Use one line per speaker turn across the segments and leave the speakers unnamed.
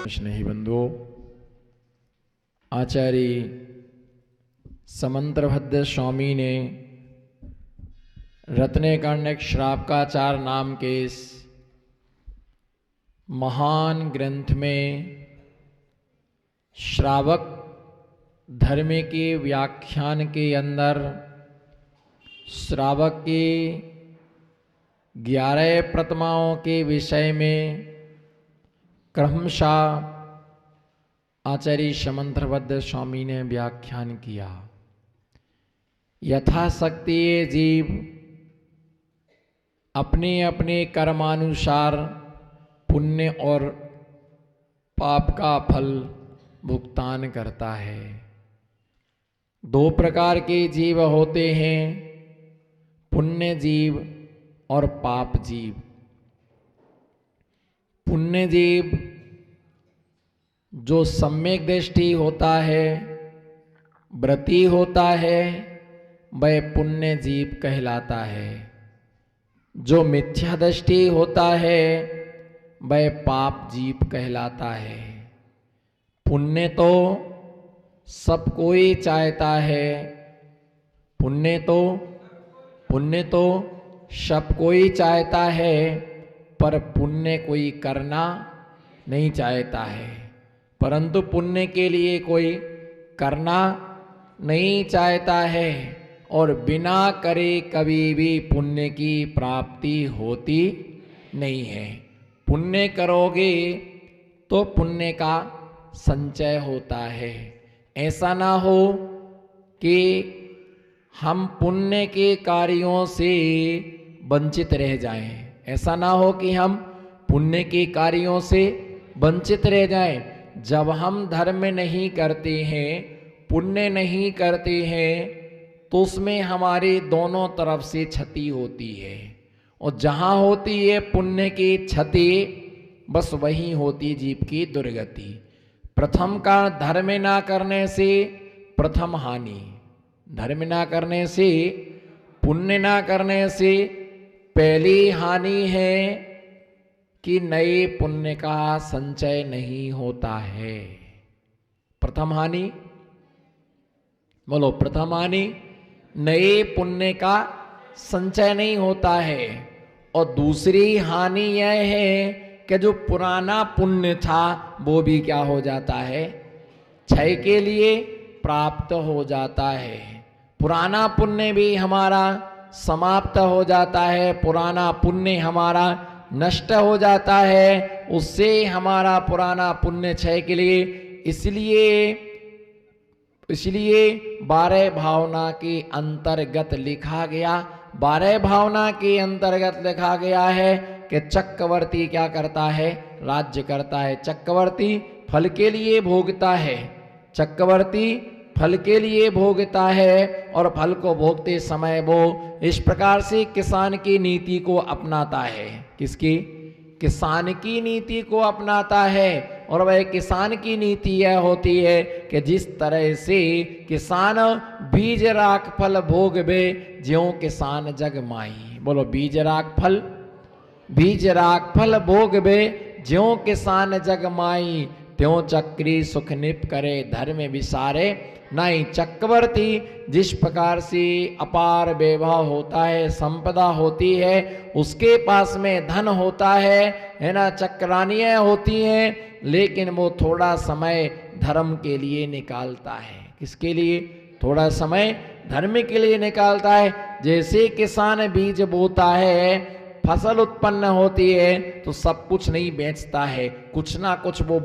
स्नेही बंधुओं, आचार्य समंत्रभद्र स्वामी ने रत्नेकांड श्रावकाचार नाम के इस महान ग्रंथ में श्रावक धर्म के व्याख्यान के अंदर श्रावक के 11 प्रतिमाओं के विषय में क्रमशः आचार्य समंत्रभद्र स्वामी ने व्याख्यान किया। यथाशक्ति ये जीव अपने अपने कर्मानुसार पुण्य और पाप का फल भुगतान करता है। 2 प्रकार के जीव होते हैं, पुण्य जीव और पाप जीव। पुण्य जीव जो सम्यक दृष्टि होता है, व्रती होता है, वह पुण्य जीव कहलाता है। जो मिथ्या दृष्टि होता है वह पाप जीव कहलाता है। पुण्य तो सब कोई चाहता है, पुण्य तो सब कोई चाहता है, पर पुण्य कोई करना नहीं चाहता है। परंतु पुण्य के लिए कोई करना नहीं चाहता है और बिना करे कभी भी पुण्य की प्राप्ति होती नहीं है। पुण्य करोगे तो पुण्य का संचय होता है। ऐसा ना हो कि हम पुण्य के कार्यों से वंचित रह जाएं। ऐसा ना हो कि हम पुण्य के कार्यों से वंचित रह जाएं। जब हम धर्म नहीं करते हैं, पुण्य नहीं करते हैं, तो उसमें हमारी दोनों तरफ से क्षति होती है। और जहाँ होती है पुण्य की क्षति, बस वहीं होती जीव की दुर्गति। प्रथम का धर्म ना करने से प्रथम हानि, धर्म ना करने से, पुण्य ना करने से पहली हानि है कि नए पुण्य का संचय नहीं होता है। प्रथम हानि बोलो, प्रथम हानि नए पुण्य का संचय नहीं होता है। और दूसरी हानि यह है कि जो पुराना पुण्य था वो भी क्या हो जाता है, क्षय के लिए प्राप्त हो जाता है। पुराना पुण्य भी हमारा समाप्त हो जाता है, पुराना पुण्य हमारा नष्ट हो जाता है, उससे हमारा पुराना पुण्य क्षय के लिए। इसलिए 12 भावना के अंतर्गत लिखा गया, 12 भावना के अंतर्गत लिखा गया है कि चक्रवर्ती क्या करता है, राज्य करता है। चक्रवर्ती फल के लिए भोगता है, चक्रवर्ती फल के लिए भोगता है और फल को भोगते समय वो इस प्रकार से किसान की नीति को अपनाता है। किसकी? किसान की नीति को अपनाता है। और वह किसान की नीति यह होती है कि जिस तरह से किसान बीज राख फल भोगबे, ज्यों किसान जग माही। बोलो, बीज राख फल भोगबे, ज्यों किसान जग माई, त्यों चक्री सुख निप करे, धर्म विसारे नहीं। चक्रवर्ती जिस प्रकार से अपार वैभव होता है, संपदा होती है, उसके पास में धन होता है ना, चक्रानियां होती हैं, लेकिन वो थोड़ा समय धर्म के लिए निकालता है। किसके लिए? थोड़ा समय धर्म के लिए निकालता है। जैसे किसान बीज बोता है, फसल उत्पन्न होती है, तो सब कुछ नहीं बेचता है, कुछ ना कुछ वो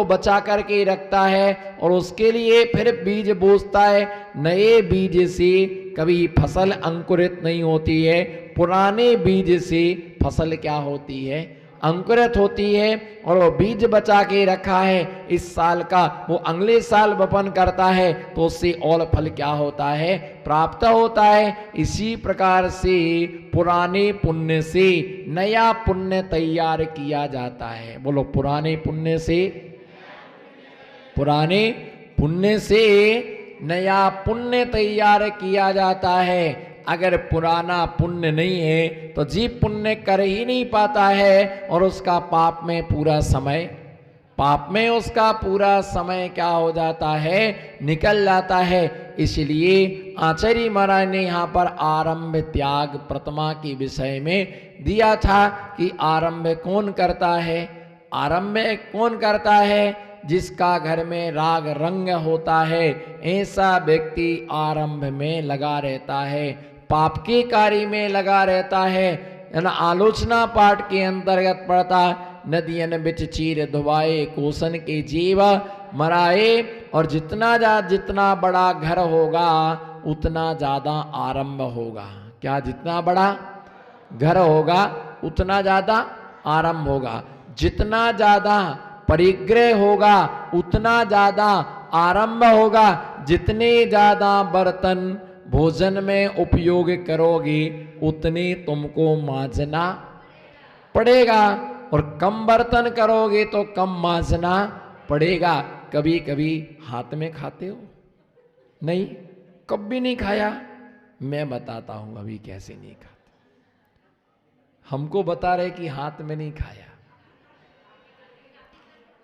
बचा करके रखता है और उसके लिए फिर बीज बोता है। नए बीज से कभी फसल अंकुरित नहीं होती है, पुराने बीज से फसल क्या होती है, अंकुरित होती है। और वो बीज बचा के रखा है, इस साल का वो अगले साल वपन करता है, तो उससे और फल क्या होता है, प्राप्त होता है। इसी प्रकार से पुराने पुण्य से नया पुण्य तैयार किया जाता है। बोलो, पुराने पुण्य से नया पुण्य तैयार किया जाता है। अगर पुराना पुण्य नहीं है तो जीव पुण्य कर ही नहीं पाता है और उसका पाप में उसका पूरा समय क्या हो जाता है, निकल जाता है। इसलिए आचार्य महाराज ने यहाँ पर आरंभ त्याग प्रतिमा के विषय में दिया था कि आरंभ कौन करता है। आरंभ कौन करता है? जिसका घर में राग रंग होता है, ऐसा व्यक्ति आरंभ में लगा रहता है, पाप के कार्य में लगा रहता है। आलोचना पाठ के अंतर्गत पड़ता, नदियन बिच चीर धुआए कोसन के जीव मराए। और जितना बड़ा घर होगा उतना ज्यादा आरंभ होगा। क्या? जितना बड़ा घर होगा उतना ज्यादा आरंभ होगा। जितना ज्यादा परिग्रह होगा उतना ज्यादा आरंभ होगा। जितने ज्यादा बर्तन भोजन में उपयोग करोगे उतने तुमको मांजना पड़ेगा, और कम बर्तन करोगे तो कम मांजना पड़ेगा। कभी कभी हाथ में खाते हो? नहीं, कभी नहीं खाया। मैं बताता हूं अभी कैसे नहीं खाते। हमको बता रहे कि हाथ में नहीं खाया।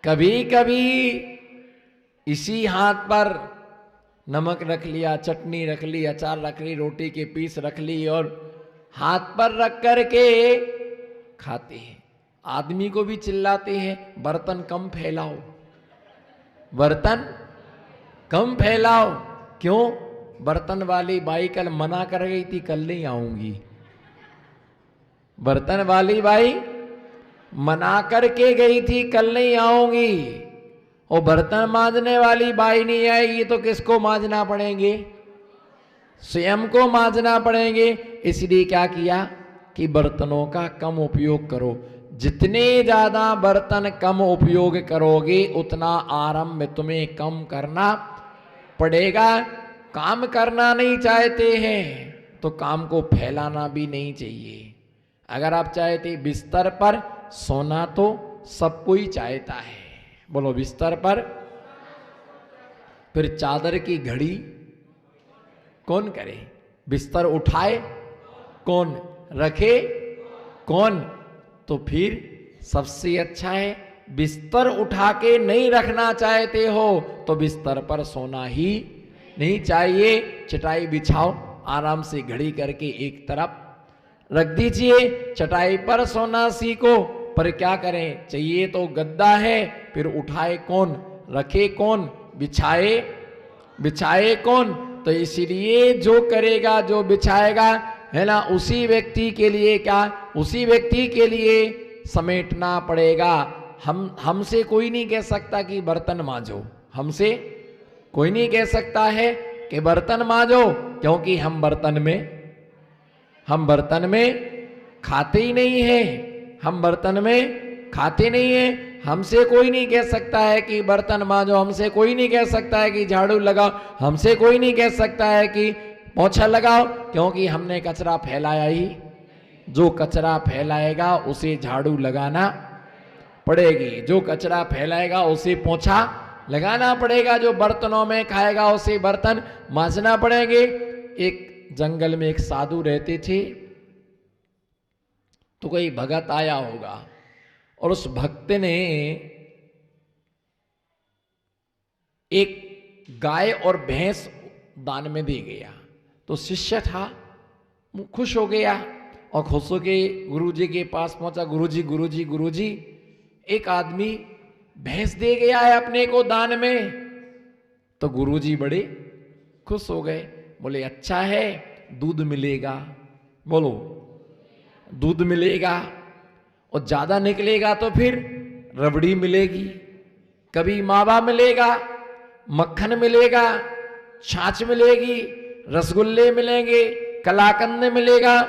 कभी कभी इसी हाथ पर नमक रख लिया, चटनी रख ली, अचार रख ली, रोटी के पीस रख ली और हाथ पर रख करके खाते हैं। आदमी को भी चिल्लाते हैं बर्तन कम फैलाओ, बर्तन कम फैलाओ। क्यों? बर्तन वाली बाई कल मना कर गई थी, कल नहीं आऊंगी। बर्तन वाली बाई मना करके गई थी, कल नहीं आऊंगी। और बर्तन मांजने वाली बाई नहीं आएगी तो किसको मांजना पड़ेंगे? स्वयं को मांजना पड़ेंगे। इसलिए क्या किया कि बर्तनों का कम उपयोग करो। जितने ज्यादा बर्तन कम उपयोग करोगे उतना आरंभ तुम्हें कम करना पड़ेगा। काम करना नहीं चाहते हैं तो काम को फैलाना भी नहीं चाहिए। अगर आप चाहते बिस्तर पर सोना तो सब कोई चाहता है, बोलो बिस्तर पर। फिर चादर की घड़ी कौन करे? बिस्तर उठाए कौन? रखे कौन? तो फिर सबसे अच्छा है, बिस्तर उठा के नहीं रखना चाहते हो तो बिस्तर पर सोना ही नहीं चाहिए। चटाई बिछाओ, आराम से घड़ी करके एक तरफ रख दीजिए। चटाई पर सोना सीखो, पर क्या करें? चाहिए तो गद्दा है, फिर उठाए कौन, रखे कौन, बिछाए कौन? तो इसीलिए जो करेगा, जो बिछाएगा है ना, उसी व्यक्ति के लिए क्या, उसी व्यक्ति के लिए समेटना पड़ेगा। हमसे कोई नहीं कह सकता कि बर्तन मांजो, हमसे कोई नहीं कह सकता है कि बर्तन मांजो, क्योंकि हम बर्तन में खाते ही नहीं है। हम बर्तन में खाते नहीं है। हमसे कोई नहीं कह सकता है कि बर्तन मांजो, हमसे कोई नहीं कह सकता है कि झाड़ू लगाओ, हमसे कोई नहीं कह सकता है कि पोछा लगाओ, क्योंकि हमने कचरा फैलाया ही। जो कचरा फैलाएगा उसे झाड़ू लगाना पड़ेगी, जो कचरा फैलाएगा उसे पोछा लगाना पड़ेगा, जो बर्तनों में खाएगा उसे बर्तन मांजना पड़ेंगे। एक जंगल में एक साधु रहते थे, तो कोई भगत आया होगा और उस भक्त ने एक गाय और भैंस दान में दे गया। तो शिष्य था, खुश हो गया और खुश होके गुरुजी के पास पहुंचा। गुरुजी, एक आदमी भैंस दे गया है अपने को दान में। तो गुरुजी बड़े खुश हो गए, बोले अच्छा है, दूध मिलेगा। बोलो, दूध मिलेगा, और ज्यादा निकलेगा तो फिर रबड़ी मिलेगी, कभी मावा मिलेगा, मक्खन मिलेगा, छाछ मिलेगी, रसगुल्ले मिलेंगे, कलाकंद मिलेगा,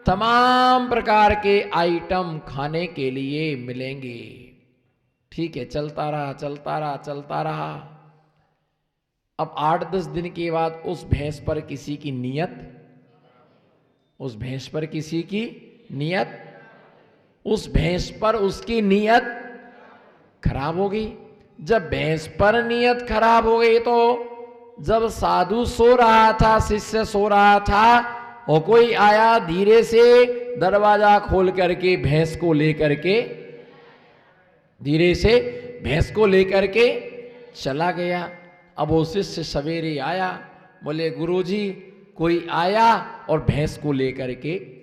तमाम प्रकार के आइटम खाने के लिए मिलेंगे। ठीक है, चलता रहा। अब 8-10 दिन के बाद उस भैंस पर किसी की नीयत, उस भैंस पर उसकी नीयत खराब हो गई। जब भैंस पर नीयत खराब हो गई तो जब साधु सो रहा था, शिष्य सो रहा था, और कोई आया धीरे से दरवाजा खोल करके भैंस को लेकर के, धीरे से भैंस को लेकर के चला गया। अब वो शिष्य सवेरे आया, बोले गुरुजी कोई आया और भैंस को लेकर के,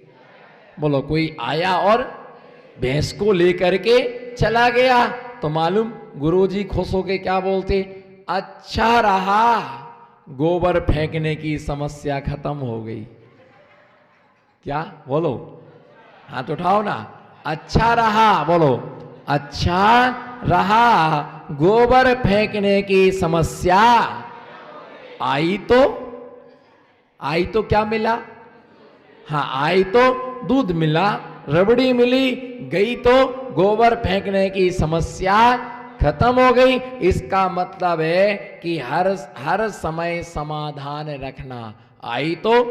बोलो कोई आया और भैंस को लेकर के चला गया। तो मालूम गुरुजी खुश होके क्या बोलते, अच्छा रहा, गोबर फेंकने की समस्या खत्म हो गई। क्या बोलो, हाथ उठाओ ना, अच्छा रहा, बोलो अच्छा रहा, गोबर फेंकने की समस्या आई तो क्या मिला, हाँ आई तो दूध मिला, रबड़ी मिली, गई तो गोबर फेंकने की समस्या खत्म हो गई। इसका मतलब है कि हर समय समाधान रखना। आई तो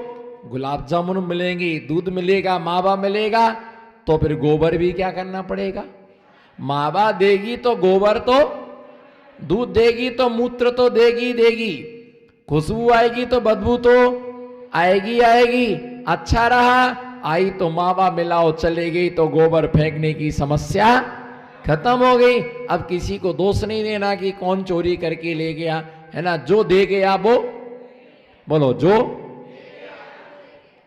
गुलाब जामुन मिलेंगी, दूध मिलेगा, मावा मिलेगा, तो फिर गोबर भी क्या करना पड़ेगा, मावा देगी तो गोबर तो, दूध देगी तो मूत्र तो देगी, खुशबू आएगी तो बदबू तो आएगी। अच्छा रहा, आई तो मावा मिलाओ, चले गई तो गोबर फेंकने की समस्या खत्म हो गई। अब किसी को दोष नहीं देना कि कौन चोरी करके ले गया, है ना, जो दे गया वो, बोलो जो,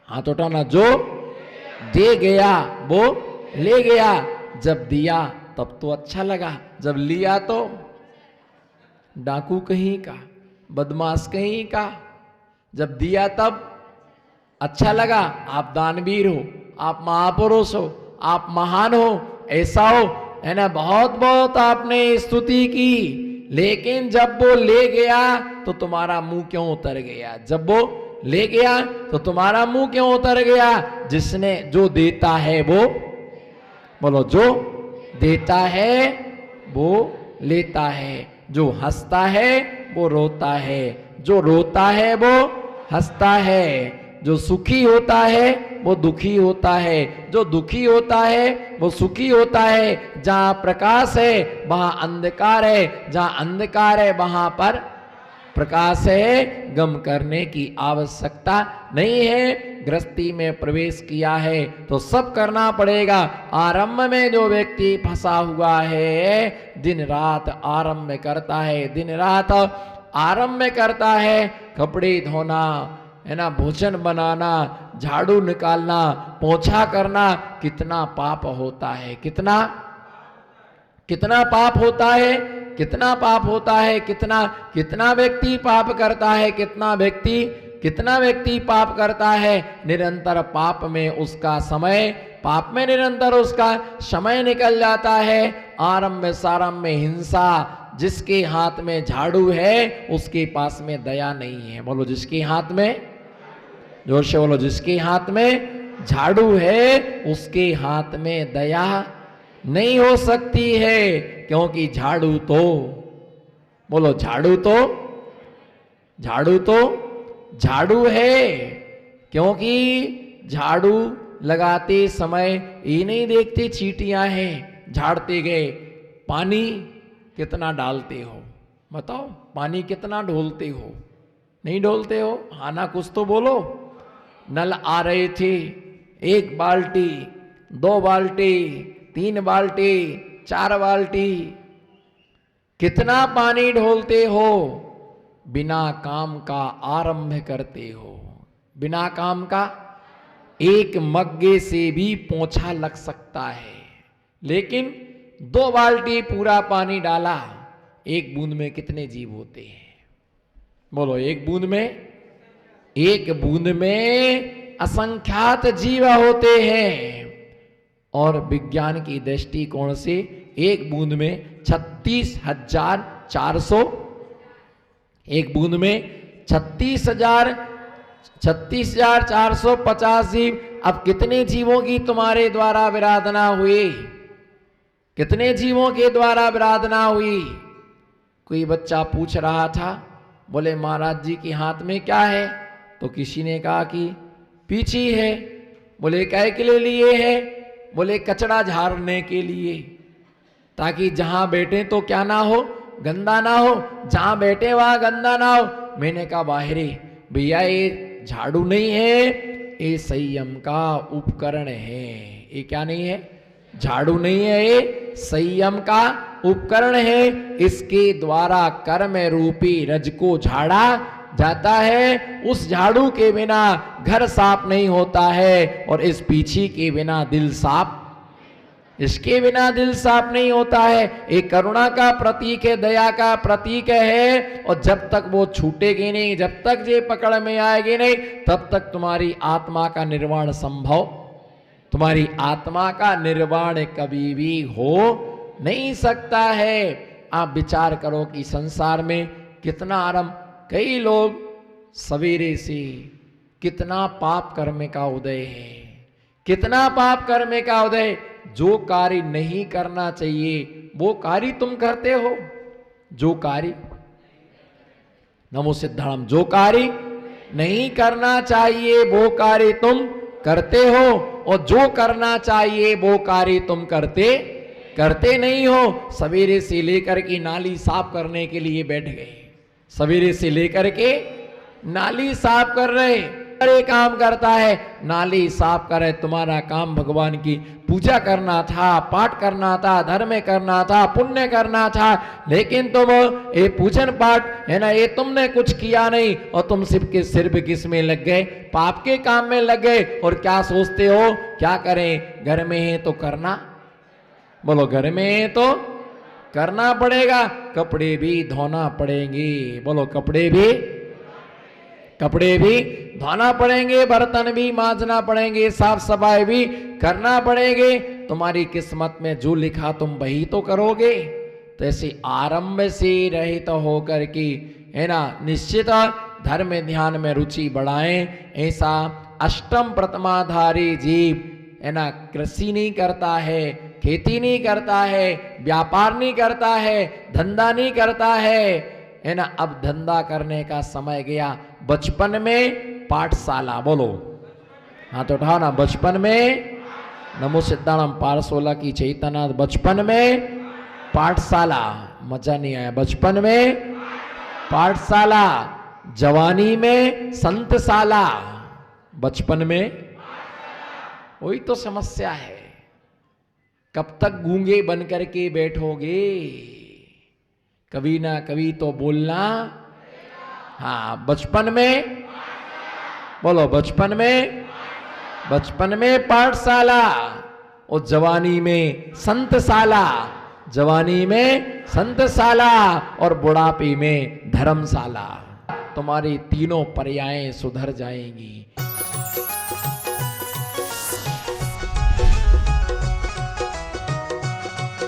हाथ उठाना, जो दे गया वो ले गया। जब दिया तब तो अच्छा लगा, जब लिया तो डाकू कहीं का, बदमाश कहीं का। जब दिया तब अच्छा लगा, आप दानवीर हो, आप महापुरुष हो, आप महान हो, ऐसा हो, है ना, बहुत बहुत आपने स्तुति की। लेकिन जब वो ले गया तो तुम्हारा मुंह क्यों उतर गया, जब वो ले गया तो तुम्हारा मुंह क्यों उतर गया। जिसने जो देता है वो, बोलो जो देता है वो लेता है, जो हंसता है वो रोता है, जो रोता है वो हंसता है, जो सुखी होता है वो दुखी होता है, जो दुखी होता है वो सुखी होता है। जहां प्रकाश है वहां अंधकार है, जहां अंधकार है वहां पर प्रकाश है। गम करने की आवश्यकता नहीं है। गृहस्थी में प्रवेश किया है तो सब करना पड़ेगा। आरंभ में जो व्यक्ति फंसा हुआ है, दिन रात आरंभ करता है, दिन रात आरंभ करता है, कपड़े धोना, है ना, भोजन बनाना, झाड़ू निकालना, पोछा करना, कितना पाप होता है, कितना पाप होता है, कितना पाप होता है, कितना व्यक्ति पाप करता है, कितना व्यक्ति पाप करता है। निरंतर पाप में उसका समय, पाप में निरंतर उसका समय निकल जाता है। आरंभ सारंभ में हिंसा, जिसके हाथ में झाड़ू है उसके पास में दया नहीं है। बोलो जिसके हाथ में, जोर से बोलो, जिसके हाथ में झाड़ू है उसके हाथ में दया नहीं हो सकती है। क्योंकि झाड़ू तो, बोलो झाड़ू तो झाड़ू है। क्योंकि झाड़ू लगाते समय ये नहीं देखते चींटियां हैं, झाड़ते गए, पानी कितना डालते हो, बताओ, पानी कितना ढोलते हो, नहीं ढोलते हो, आना कुछ तो बोलो। नल आ रहे थे, 1 बाल्टी, 2 बाल्टी, 3 बाल्टी, 4 बाल्टी, कितना पानी ढोलते हो, बिना काम का आरंभ करते हो, बिना काम का। एक मग्गे से भी पोंछा लग सकता है, लेकिन 2 बाल्टी पूरा पानी डाला, 1 बूंद में कितने जीव होते हैं, बोलो, 1 बूंद में असंख्यात जीव होते हैं। और विज्ञान की दृष्टिकोण से 1 बूंद में 36,400, 1 बूंद में 36,450 जीव। अब कितने जीवों की तुम्हारे द्वारा विराधना हुई, कितने जीवों के द्वारा विराधना हुई। कोई बच्चा पूछ रहा था, बोले महाराज जी के हाथ में क्या है, तो किसी ने कहा कि पीछी है। बोले काय के लिए लिए है, बोले कचरा झाड़ने के लिए, ताकि जहां बैठे तो क्या ना हो, गंदा ना हो, जहां बैठे वहां गंदा ना हो। मैंने कहा बाहरी भैया ये झाड़ू नहीं है, ये संयम का उपकरण है। ये क्या नहीं है? झाड़ू नहीं है, ये संयम का उपकरण है। इसके द्वारा कर्म रूपी रज को झाड़ा जाता है। उस झाड़ू के बिना घर साफ नहीं होता है, और इस पीछे के बिना दिल साफ, इसके बिना दिल साफ नहीं होता है। एक करुणा का प्रतीक है, दया का प्रतीक है, और जब तक वो छूटेगी नहीं, जब तक ये पकड़ में आएगी नहीं, तब तक तुम्हारी आत्मा का निर्वाण संभव, तुम्हारी आत्मा का निर्वाण कभी भी हो नहीं सकता है। आप विचार करो कि संसार में कितना आरंभ, कई लोग सवेरे से कितना पाप कर्म का उदय है, कितना पाप कर्म का उदय। जो कार्य नहीं करना चाहिए वो कार्य तुम करते हो। जो कार्य, नमो सिद्धाणम, जो कार्य नहीं करना चाहिए वो कार्य तुम करते हो, और जो करना चाहिए वो कार्य तुम करते नहीं हो। सवेरे से लेकर के नाली साफ करने के लिए बैठ गए, सवेरे से लेकर के नाली साफ कर रहे, अरे काम करता है, नाली साफ करे। तुम्हारा काम भगवान की पूजा करना था, पाठ करना था, धर्म करना था, पुण्य करना था, लेकिन तुम ये पूजन पाठ है ना, ये तुमने कुछ किया नहीं, और तुम सिर्फ किस में लग गए? पाप के काम में लग गए। और क्या सोचते हो, क्या करें, घर में है तो करना, बोलो घर में है तो करना पड़ेगा, कपड़े भी धोना पड़ेंगे, बोलो कपड़े भी धोना पड़ेंगे, बर्तन भी मांजना पड़ेंगे, साफ सफाई भी करना पड़ेंगे। तुम्हारी किस्मत में जो लिखा तुम वही तो करोगे। तो ऐसे आरंभ से रहित होकर के है ना, निश्चित धर्म ध्यान में रुचि बढ़ाएं। ऐसा अष्टम प्रथमाधारी जीव है ना, कृषि नहीं करता है, खेती नहीं करता है, व्यापार नहीं करता है, धंधा नहीं करता है ना। अब धंधा करने का समय गया। बचपन में पाठशाला, बोलो हाथ उठाओ ना, बचपन में, नमो सिद्धाणम पारसोला की चैतन्य, बचपन में पाठशाला, मजा नहीं आया, बचपन में पाठशाला, जवानी में संतशाला, बचपन में, वही तो समस्या है। कब तक गूंगे बन करके बैठोगे? कभी ना कभी तो बोलना। हाँ, बचपन में, बोलो बचपन में पाठशाला, और जवानी में संतशाला, जवानी में संतशाला, और बुढ़ापे में धर्मशाला। तुम्हारी तीनों पर्यायें सुधर जाएंगी।